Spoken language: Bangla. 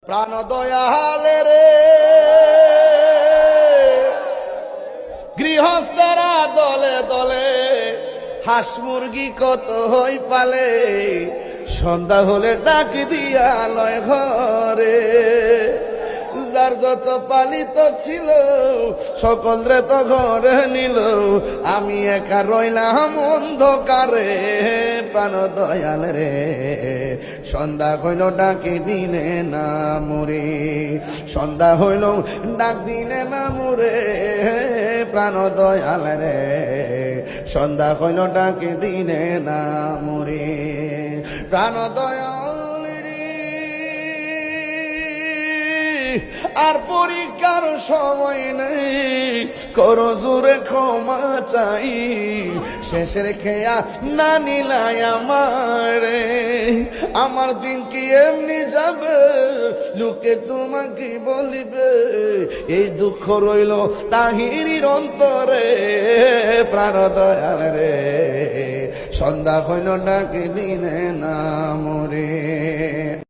প্রাণ দয়ালে রে গৃহস্থরা দলে দলে হাঁস মুরগি কত হই পালে সন্ধ্যা হলে ডাক দিয়া লয় ঘরে যার যত পালিত ছিল সকল রে তো ঘরে নিল আমি একা রইলাম অন্ধকারে প্রাণ দয়াল রে সন্ধ্যা হইল ডাকি দিনে না মরে সন্ধ্যা হইল ডাক দিনে না মরে প্রাণ দয়াল রে সন্ধ্যা হইল ডাকি দিনে না মরে প্রাণ দয়াল আর পরীক্ষার সময় নেই করো জোরে ক্ষমা চাই শেষের খেয়া না নিলাই আমার দিন কি এমনি যাবে লোকে তোমাকে বলিবে এই দুঃখ রইল তাহিরির অন্তরে প্রাণ দয়াল রে সন্ধ্যা হইল ডাকে দিনে না মরে।